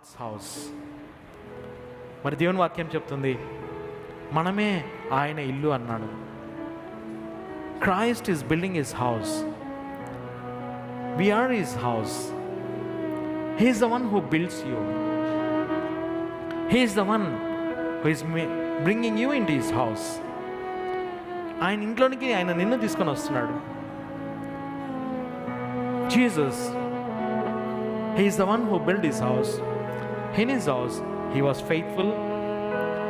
God's house. మరి దేవుని వాక్యం చెప్తుంది మనమే ఆయన ఇల్లు అన్నాడు. Christ is building his house. We are his house. He is the one who builds you. He is the one who is bringing you into his house. ఆయన ఇంట్లోనికి ఆయన నిన్ను తీసుకొని వస్తున్నాడు. Jesus, he is the one who built his house. In his house he was faithful.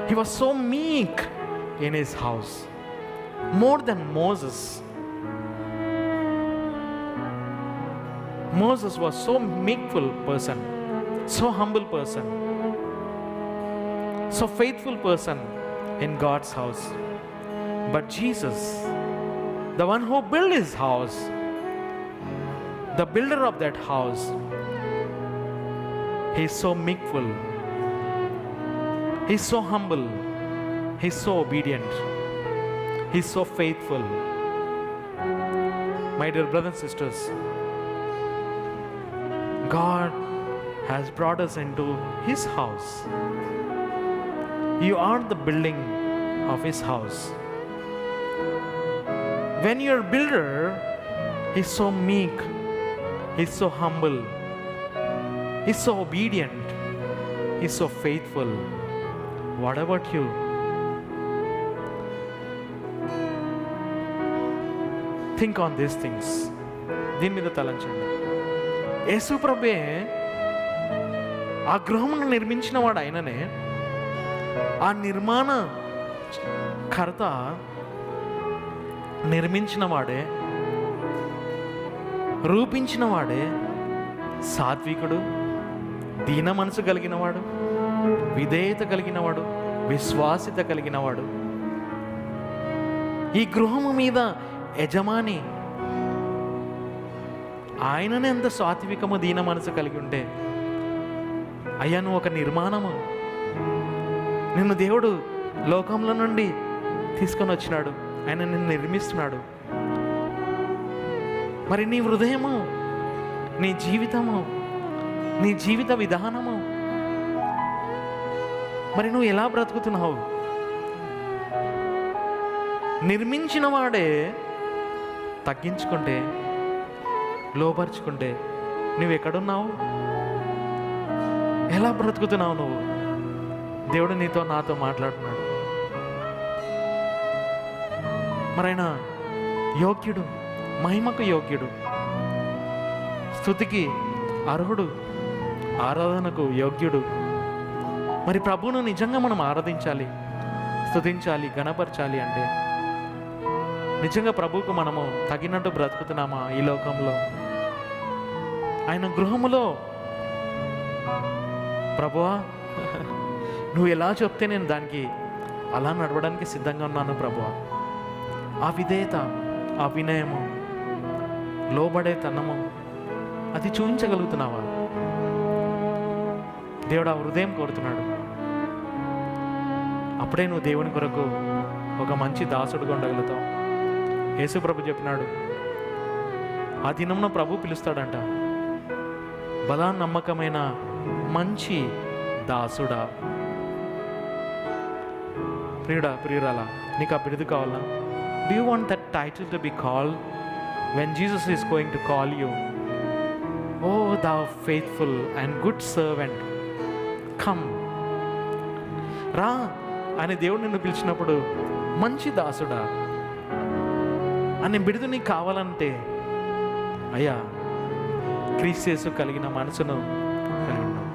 He was so meek in his house, more than Moses. Moses was so meekful person, so humble person, so faithful person in God's house. But Jesus, the one who built his house, the builder of that house, he is so meekful, he is so humble, he is so obedient, he is so faithful. My dear brothers and sisters, God has brought us into his house. You are the building of his house. When your builder is so meek, is so humble, is so obedient, is so faithful, what about you? Think on these things. దీని మీద తలంచండి. యేసు ప్రభువే ఆ గృహమును నిర్మించిన వాడు ఆయననే. ఆ నిర్మాణ కర్త నిర్మించిన వాడే, రూపించిన వాడే సాత్వికుడు, దీన మనసు కలిగినవాడు, విధేయత కలిగినవాడు, విశ్వాసిత కలిగినవాడు. ఈ గృహము మీద యజమాని ఆయననే ఎంత సాత్వికము దీన మనసు కలిగి ఉంటే, అయ్యా నువ్వు ఒక నిర్మాణము, నిన్ను దేవుడు లోకంలో నుండి తీసుకొని వచ్చినాడు, ఆయన నిన్ను నిర్మిస్తున్నాడు. మరి నీ హృదయము, నీ జీవితము, నీ జీవిత విధానము, మరి నువ్వు ఎలా బ్రతుకుతున్నావు? నిర్మించిన వాడే తగ్గించుకుంటే, లోపరుచుకుంటే నువ్వు ఎక్కడున్నావు? ఎలా బ్రతుకుతున్నావు నువ్వు? దేవుడు నీతో నాతో మాట్లాడుతున్నాడు. మరైనా యోగ్యుడు, మహిమకు యోగ్యుడు, స్తుతికి అర్హుడు, ఆరాధనకు యోగ్యుడు. మరి ప్రభువును నిజంగా మనం ఆరాధించాలి, స్తుతించాలి, గణపరచాలి అంటే నిజంగా ప్రభువుకు మనము తగినట్టు బ్రతుకుతున్నామా ఈ లోకంలో? ఆయన గృహములో ప్రభువా నువ్వు ఎలా చెప్తే నేను దానికి అలా నడవడానికి సిద్ధంగా ఉన్నాను ప్రభువా. ఆ విధేయత, ఆ వినయము, లోబడే తనము అది చూపించగలుగుతున్నావా? దేవుడు ఆ హృదయం కోరుతున్నాడు. అప్పుడే నువ్వు దేవుని కొరకు ఒక మంచి దాసుడుగా ఉండగలుగుతావు. యేసు ప్రభు చెప్పినాడు, ఆ దినమున ప్రభు పిలుస్తాడంట, బలా నమ్మకమైన మంచి దాసుడా. ప్రియుడా, ప్రియురాలా, నీకు ఆ బిరుదు కావాలా? Do you want that title to be called when Jesus is going to call you? O thou faithful and good servant, come. రా అని దేవుడు నిన్ను పిలిచినప్పుడు, మంచి దాసుడా అనే బిరుదు నీకు కావాలంటే, అయ్యా క్రీస్తు యేసు కలిగిన మనసును కలిగి ఉన్నావు.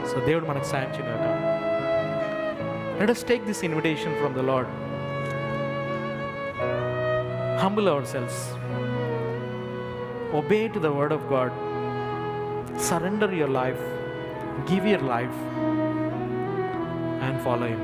సో దేవుడు మనకు సాయం చేయగా. Let us take this invitation from the Lord. Humble ourselves, obey to the word of God, surrender your life, give your life and follow him.